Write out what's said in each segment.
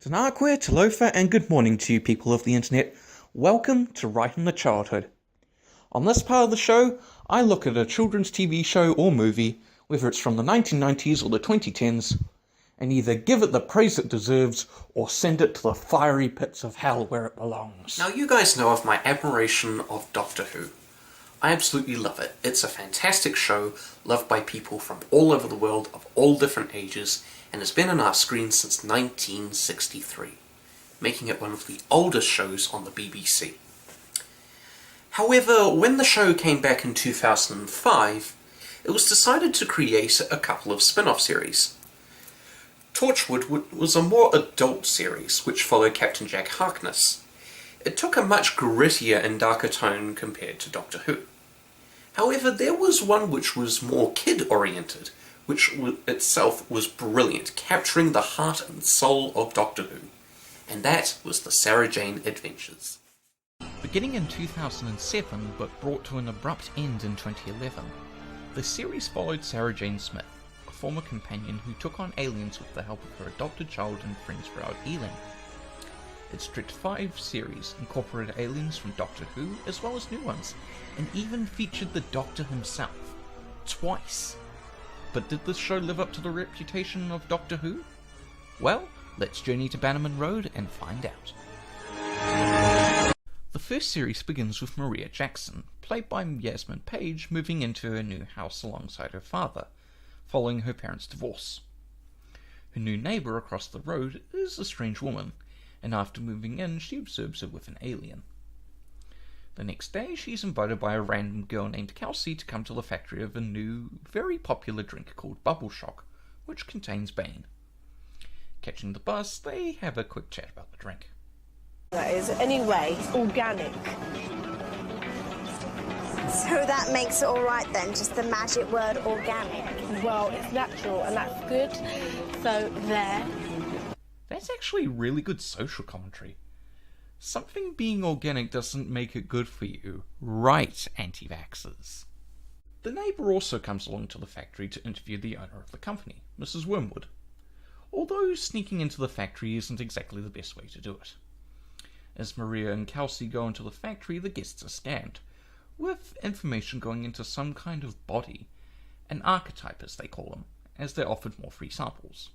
Tanakwe, Talofa, and good morning to you people of the internet. Welcome to Right in the Childhood. On this part of the show, I look at a children's TV show or movie, whether it's from the 1990s or the 2010s, and either give it the praise it deserves or send it to the fiery pits of hell where it belongs. Now you guys know of my admiration of Doctor Who. I absolutely love it. It's a fantastic show, loved by people from all over the world of all different ages, and has been on our screen since 1963, making it one of the oldest shows on the BBC. However, when the show came back in 2005, it was decided to create a couple of spin-off series. Torchwood was a more adult series, which followed Captain Jack Harkness. It took a much grittier and darker tone compared to Doctor Who. However, there was one which was more kid-oriented, which itself was brilliant, capturing the heart and soul of Doctor Who, and that was the Sarah Jane Adventures. Beginning in 2007, but brought to an abrupt end in 2011, the series followed Sarah Jane Smith, a former companion who took on aliens with the help of her adopted child and friends throughout Ealing. Its strict 5 series incorporated aliens from Doctor Who as well as new ones, and even featured the Doctor himself, twice. But did this show live up to the reputation of Doctor Who? Well, let's journey to Bannerman Road and find out. The first series begins with Maria Jackson, played by Yasmin Page, moving into her new house alongside her father, following her parents' divorce. Her new neighbour across the road is a strange woman, and after moving in, she observes her with an alien. The next day, she's invited by a random girl named Kelsey to come to the factory of a new, very popular drink called Bubble Shock, which contains Bane. Catching the bus, they have a quick chat about the drink. That is, anyway, organic. So that makes it all right then, just the magic word organic. Well, it's natural and that's good, so there. That's actually really good social commentary. Something being organic doesn't make it good for you, right, anti-vaxxers? The neighbour also comes along to the factory to interview the owner of the company, Mrs. Wormwood. Although sneaking into the factory isn't exactly the best way to do it. As Maria and Kelsey go into the factory, the guests are scanned, with information going into some kind of body, an archetype as they call them, as they're offered more free samples.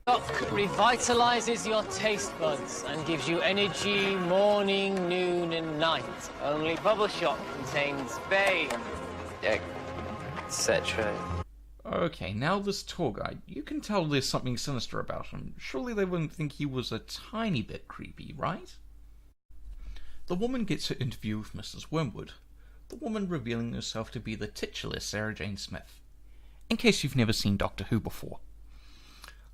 Shock revitalizes your taste buds and gives you energy morning, noon and night. Only Bubble Shock contains Bane, etc. Okay, now this tour guide, you can tell there's something sinister about him. Surely they wouldn't think he was a tiny bit creepy, right? The woman gets her interview with Mrs. Wormwood, the woman revealing herself to be the titular Sarah Jane Smith, in case you've never seen Doctor Who before.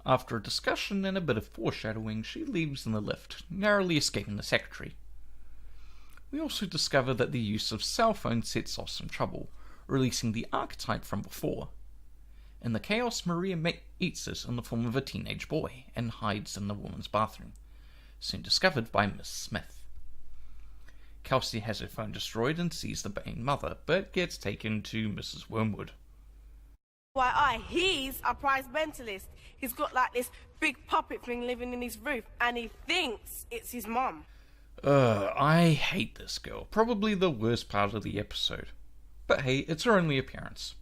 After a discussion and a bit of foreshadowing, she leaves in the lift, narrowly escaping the secretary. We also discover that the use of cell phones sets off some trouble, releasing the archetype from before. In the chaos, Maria eats it in the form of a teenage boy and hides in the woman's bathroom, soon discovered by Miss Smith. Kelsey has her phone destroyed and sees the Bane mother, but gets taken to Mrs. Wormwood. He's a prize mentalist. He's got like this big puppet thing living in his roof, and he thinks it's his mum. I hate this girl. Probably the worst part of the episode. But hey, it's her only appearance.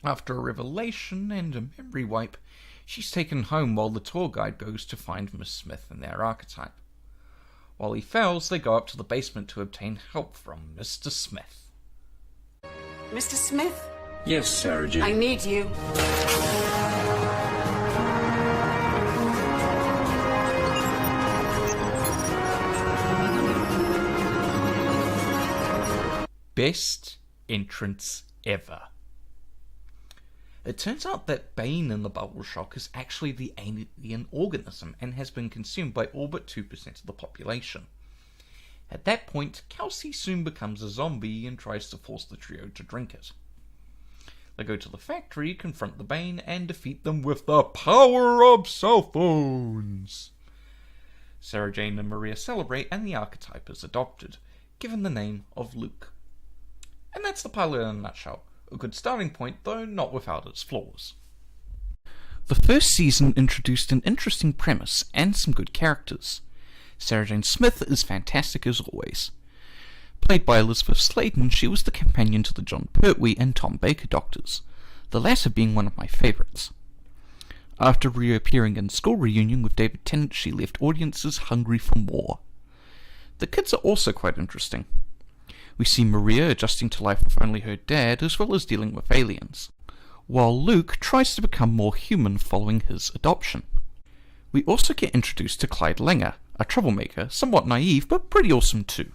After a revelation and a memory wipe, she's taken home while the tour guide goes to find Miss Smith and their archetype. While he fails, they go up to the basement to obtain help from Mr. Smith. Mr. Smith? Yes, Sarah Jane. I need you. Best entrance ever. It turns out that Bane in the Bubble Shock is actually the alien organism and has been consumed by all but 2% of the population. At that point, Kelsey soon becomes a zombie and tries to force the trio to drink it. They go to the factory, confront the Bane, and defeat them with the power of cell phones. Sarah Jane and Maria celebrate, and the archetype is adopted, given the name of Luke. And that's the pilot in a nutshell. A good starting point, though not without its flaws. The first season introduced an interesting premise and some good characters. Sarah Jane Smith is fantastic as always. Played by Elizabeth Sladen, she was the companion to the John Pertwee and Tom Baker Doctors, the latter being one of my favourites. After reappearing in School Reunion with David Tennant, she left audiences hungry for more. The kids are also quite interesting. We see Maria adjusting to life with only her dad, as well as dealing with aliens, while Luke tries to become more human following his adoption. We also get introduced to Clyde Langer, a troublemaker, somewhat naive, but pretty awesome too.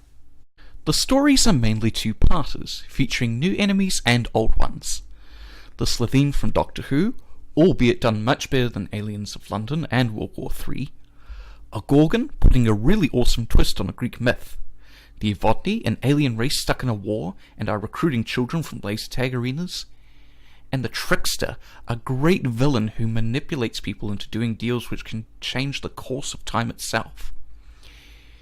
The stories are mainly two-parters, featuring new enemies and old ones. The Slitheen from Doctor Who, albeit done much better than Aliens of London and World War III. A Gorgon, putting a really awesome twist on a Greek myth. The Evodni, an alien race stuck in a war and are recruiting children from laser tag arenas. And the Trickster, a great villain who manipulates people into doing deals which can change the course of time itself.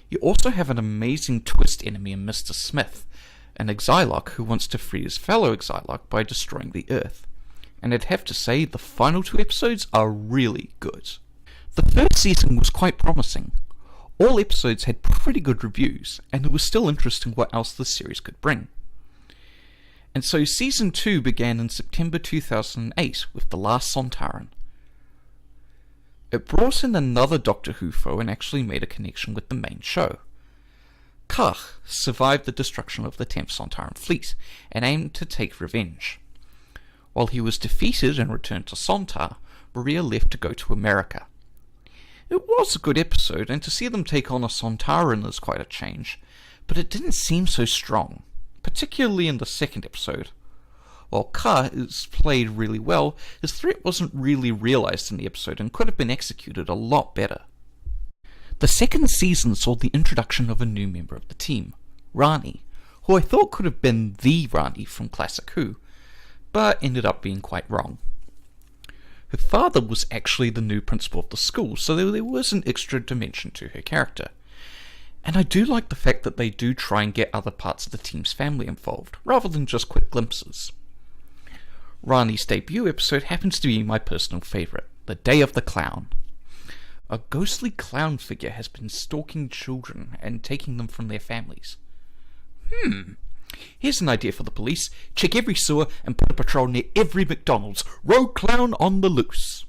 You also have an amazing twist enemy in Mr. Smith, an Exilock who wants to free his fellow Exilock by destroying the Earth. And I'd have to say the final 2 episodes are really good. The first season was quite promising. All episodes had pretty good reviews, and it was still interesting what else the series could bring. And so Season 2 began in September 2008 with The Last Sontaran. It brought in another Doctor Who foe and actually made a connection with the main show. Kach survived the destruction of the 10th Sontaran fleet and aimed to take revenge. While he was defeated and returned to Sontar, Maria left to go to America. It was a good episode, and to see them take on a Sontaran is quite a change, but it didn't seem so strong, particularly in the second episode. While Ka is played really well, his threat wasn't really realised in the episode and could have been executed a lot better. The second season saw the introduction of a new member of the team, Rani, who I thought could have been the Rani from Classic Who, but ended up being quite wrong. Her father was actually the new principal of the school, so there was an extra dimension to her character. And I do like the fact that they do try and get other parts of the team's family involved, rather than just quick glimpses. Rani's debut episode happens to be my personal favourite, The Day of the Clown. A ghostly clown figure has been stalking children and taking them from their families. Here's an idea for the police. Check every sewer and put a patrol near every McDonald's. Rogue clown on the loose.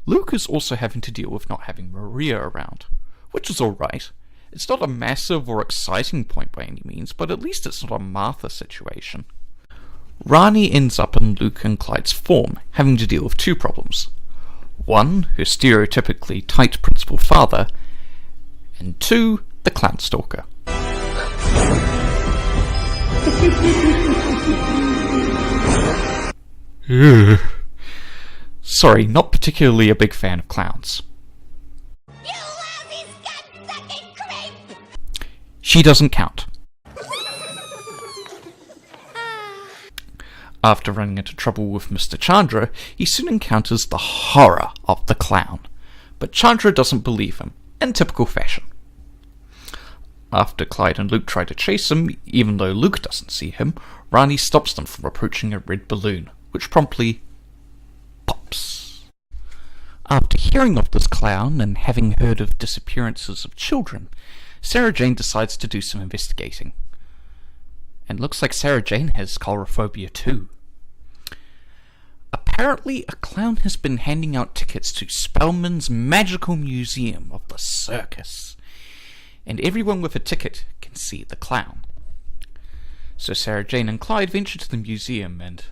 Luke is also having to deal with not having Maria around, which is alright. It's not a massive or exciting point by any means, but at least it's not a Martha situation. Rani ends up in Luke and Clyde's form, having to deal with 2 problems. 1, her stereotypically tight principal father, and 2, the clown stalker. Sorry, not particularly a big fan of clowns. You lousy scut-sucking creep! She doesn't count. After running into trouble with Mr. Chandra, he soon encounters the horror of the clown, but Chandra doesn't believe him, in typical fashion. After Clyde and Luke try to chase him, even though Luke doesn't see him, Rani stops them from approaching a red balloon, which promptly pops. After hearing of this clown and having heard of disappearances of children, Sarah Jane decides to do some investigating. And looks like Sarah Jane has coulrophobia too. Apparently, a clown has been handing out tickets to Spellman's Magical Museum of the Circus, and everyone with a ticket can see the clown. So Sarah Jane and Clyde venture to the museum and...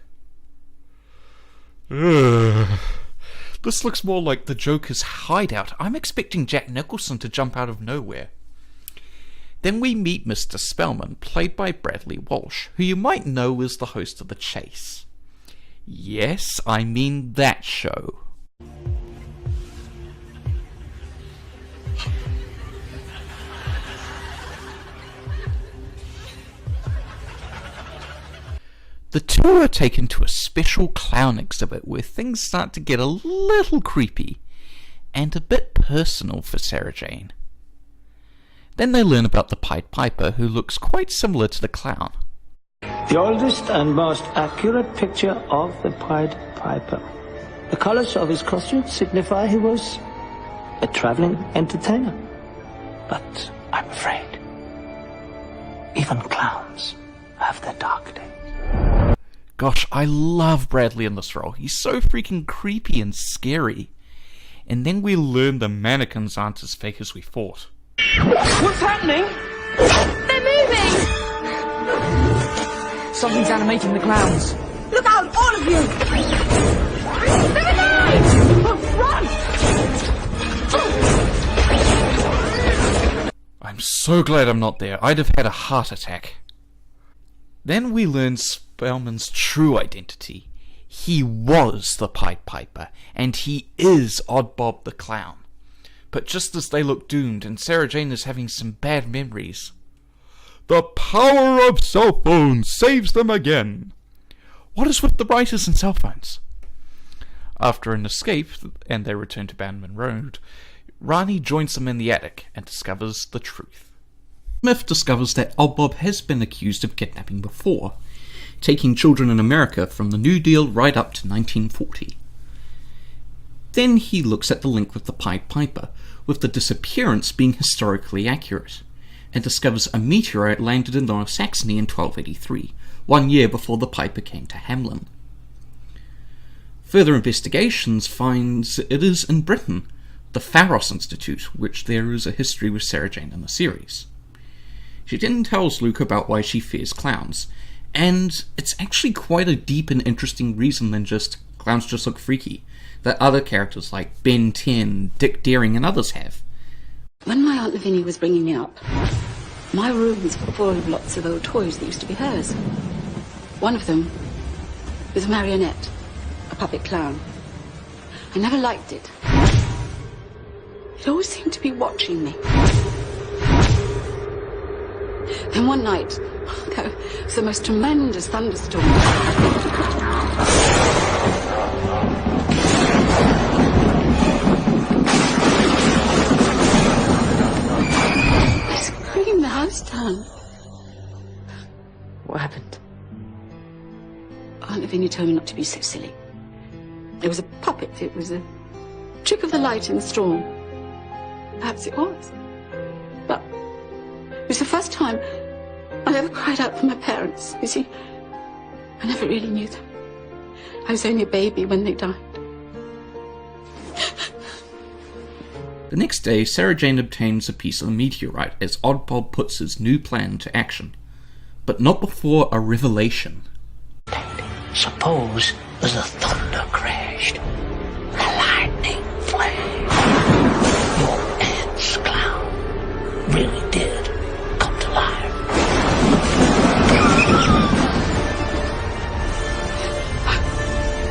This looks more like the Joker's hideout. I'm expecting Jack Nicholson to jump out of nowhere. Then we meet Mr. Spellman, played by Bradley Walsh, who you might know as the host of The Chase. Yes, I mean that show. The two are taken to a special clown exhibit where things start to get a little creepy and a bit personal for Sarah Jane. Then they learn about the Pied Piper, who looks quite similar to the clown. The oldest and most accurate picture of the Pied Piper. The colours of his costume signify he was a travelling entertainer. But I'm afraid even clowns have their dark days. Gosh, I love Bradley in this role. He's so freaking creepy and scary. And then we learn the mannequins aren't as fake as we thought. What's happening? They're moving! Something's animating the clowns. Look out, all of you! They're alive! Run! I'm so glad I'm not there. I'd have had a heart attack. Then we learn Spellman's true identity. He was the Pied Piper, and he is Odd Bob the Clown. But just as they look doomed and Sarah Jane is having some bad memories, the power of cell phones saves them again. What is with the writers and cell phones? After an escape, and they return to Bannerman Road, Rani joins them in the attic and discovers the truth. Smith discovers that Odd Bob has been accused of kidnapping before, taking children in America from the New Deal right up to 1940. Then he looks at the link with the Pied Piper, with the disappearance being historically accurate, and discovers a meteorite landed in Lower Saxony in 1283, 1 year before the Piper came to Hamelin. Further investigations finds it is in Britain, the Pharos Institute, which there is a history with Sarah Jane in the series. She then tells Luke about why she fears clowns, and it's actually quite a deep and interesting reason than just clowns just look freaky, that other characters like Ben 10, Dick Daring and others have. When my Aunt Lavinia was bringing me up, my room was full of lots of old toys that used to be hers. One of them was a marionette, a puppet clown. I never liked it. It always seemed to be watching me. Then one night, there was the most tremendous thunderstorm. I screamed the house down. What happened? Aunt Lavinia told me not to be so silly. It was a puppet. It was a trick of the light in the storm. Perhaps it was. But it was the first time I ever cried out for my parents. You see, I never really knew them. I was only a baby when they died. The next day, Sarah Jane obtains a piece of the meteorite as Odd Bob puts his new plan into action. But not before a revelation. Suppose as the thunder crashed, the lightning flashed, your aunt's clown really did come to life.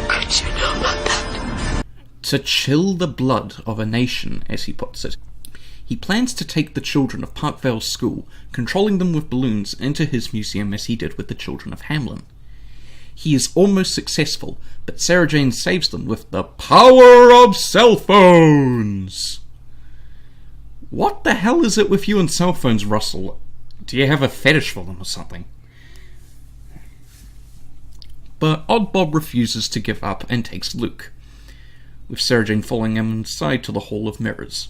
Could you know about that? To chill the blood of a nation, as he puts it, he plans to take the children of Parkvale School, controlling them with balloons, into his museum as he did with the children of Hamelin. He is almost successful, but Sarah Jane saves them with the power of cell phones! What the hell is it with you and cell phones, Russell? Do you have a fetish for them or something? But Odd Bob refuses to give up and takes Luke, with Sarah Jane following him inside to the Hall of Mirrors.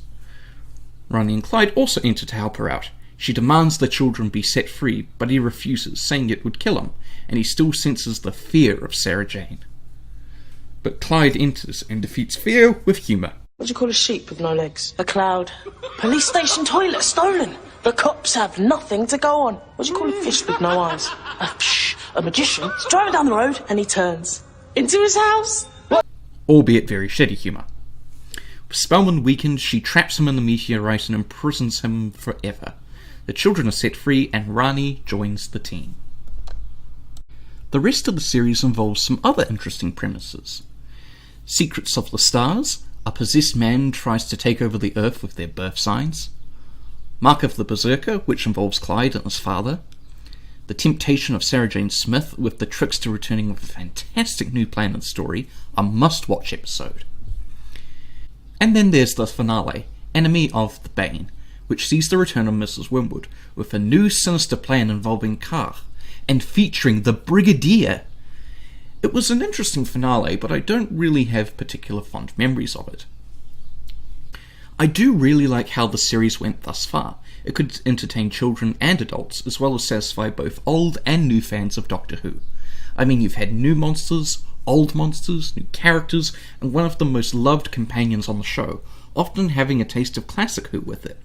Ronnie and Clyde also enter to help her out. She demands the children be set free, but he refuses, saying it would kill him, and he still senses the fear of Sarah Jane. But Clyde enters and defeats fear with humour. What do you call a sheep with no legs? A cloud. Police station toilet stolen. The cops have nothing to go on. What do you call a fish with no eyes? A magician. He's driving down the road and he turns into his house. What? Albeit very shitty humour. With Spellman weakened, she traps him in the meteorite and imprisons him forever. The children are set free and Rani joins the team. The rest of the series involves some other interesting premises. Secrets of the Stars, a possessed man tries to take over the Earth with their birth signs. Mark of the Berserker, which involves Clyde and his father. The Temptation of Sarah Jane Smith, with the trickster returning with a fantastic new plan and story, a must-watch episode. And then there's the finale, Enemy of the Bane, which sees the return of Mrs. Winwood, with a new sinister plan involving Carr, and featuring the Brigadier. It was an interesting finale, but I don't really have particular fond memories of it. I do really like how the series went thus far. It could entertain children and adults, as well as satisfy both old and new fans of Doctor Who. I mean, you've had new monsters, old monsters, new characters, and one of the most loved companions on the show, often having a taste of classic Who with it.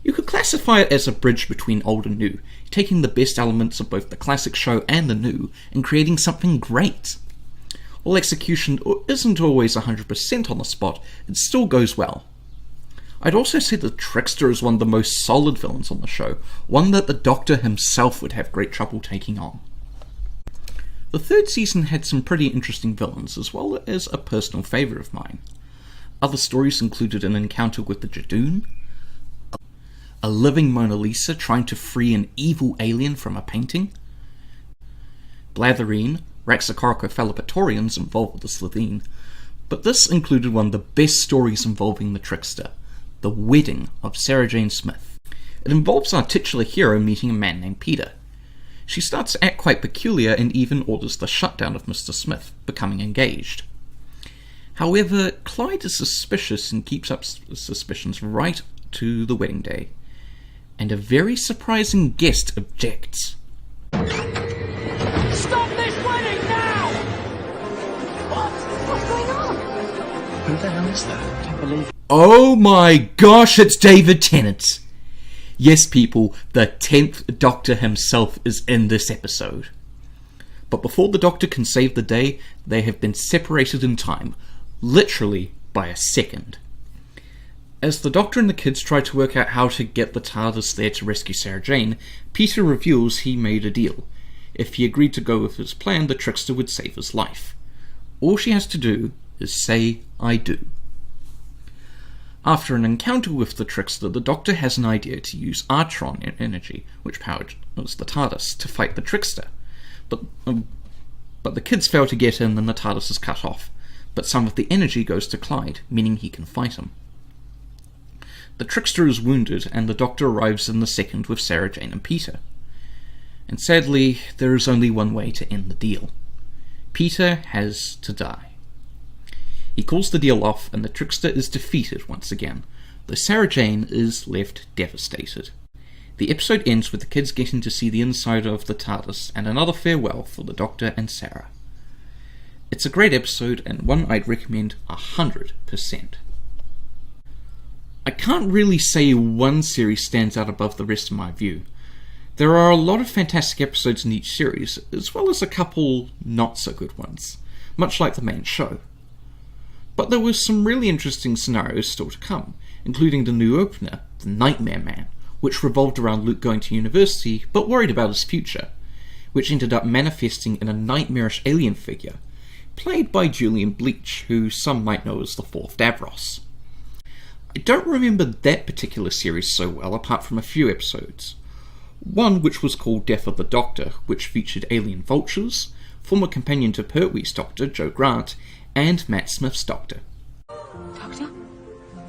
You could classify it as a bridge between old and new, taking the best elements of both the classic show and the new, and creating something great. While execution isn't always 100% on the spot, it still goes well. I'd also say the Trickster is one of the most solid villains on the show, one that the Doctor himself would have great trouble taking on. The third season had some pretty interesting villains, as well as a personal favourite of mine. Other stories included an encounter with the Jadoon, a living Mona Lisa trying to free an evil alien from a painting, Blatherine, Raxacoricophalopatorians involved with the Slitheen, but this included one of the best stories involving the Trickster, the wedding of Sarah Jane Smith. It involves our titular hero meeting a man named Peter. She starts to act quite peculiar and even orders the shutdown of Mr. Smith, becoming engaged. However, Clyde is suspicious and keeps up suspicions right to the wedding day, and a very surprising guest objects. Stop this wedding now! What's going on? Who the hell is that? I can't believe it. Oh my gosh, it's David Tennant! Yes, people, the 10th Doctor himself is in this episode. But before the Doctor can save the day, they have been separated in time, literally by a second. As the Doctor and the kids try to work out how to get the TARDIS there to rescue Sarah Jane, Peter reveals he made a deal. If he agreed to go with his plan, the Trickster would save his life. All she has to do is say, "I do." After an encounter with the Trickster, the Doctor has an idea to use Artron energy, which powers the TARDIS, to fight the Trickster. But the kids fail to get in and the TARDIS is cut off, but some of the energy goes to Clyde, meaning he can fight him. The Trickster is wounded, and the Doctor arrives in the second with Sarah Jane and Peter. And sadly, there is only one way to end the deal. Peter has to die. He calls the deal off, and the Trickster is defeated once again, though Sarah Jane is left devastated. The episode ends with the kids getting to see the inside of the TARDIS, and another farewell for the Doctor and Sarah. It's a great episode, and one I'd recommend 100%. I can't really say one series stands out above the rest in my view. There are a lot of fantastic episodes in each series, as well as a couple not-so-good ones, much like the main show. But there were some really interesting scenarios still to come, including the new opener, The Nightmare Man, which revolved around Luke going to university but worried about his future, which ended up manifesting in a nightmarish alien figure, played by Julian Bleach, who some might know as the Fourth Davros. I don't remember that particular series so well, apart from a few episodes. One which was called Death of the Doctor, which featured alien vultures, former companion to Pertwee's Doctor, Joe Grant, and Matt Smith's Doctor. Doctor?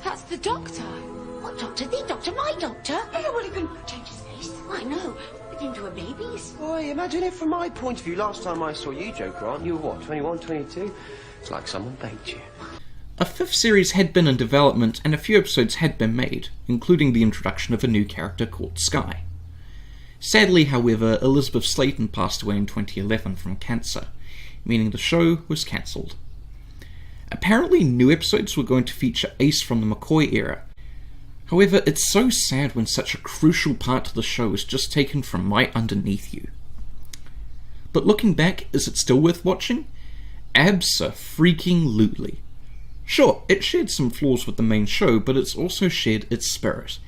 That's the Doctor. What Doctor? The Doctor? My Doctor? Oh, well, he can change his face. I know. With him to a baby's. Boy, imagine it from my point of view. Last time I saw you, Joe Grant, you were what, 21, 22? It's like someone baked you. A fifth series had been in development, and a few episodes had been made, including the introduction of a new character called Skye. Sadly, however, Elizabeth Sladen passed away in 2011 from cancer, meaning the show was cancelled. Apparently, new episodes were going to feature Ace from the McCoy era. However, it's so sad when such a crucial part of the show is just taken from right underneath you. But looking back, is it still worth watching? Abso-freaking-lutely. Sure, it shared some flaws with the main show, but it's also shared its spirit,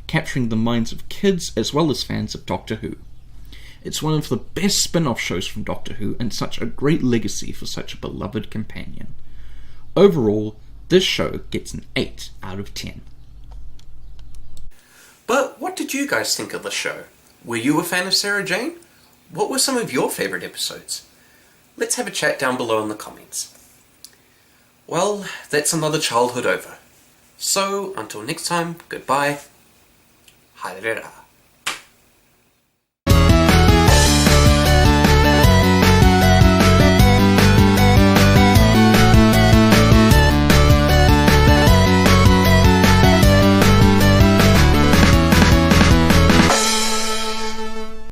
capturing the minds of kids as well as fans of Doctor Who. It's one of the best spin-off shows from Doctor Who, and such a great legacy for such a beloved companion. Overall, this show gets an 8 out of 10. But what did you guys think of the show? Were you a fan of Sarah Jane? What were some of your favourite episodes? Let's have a chat down below in the comments. Well, that's another childhood over. So, until next time, goodbye. Haerera.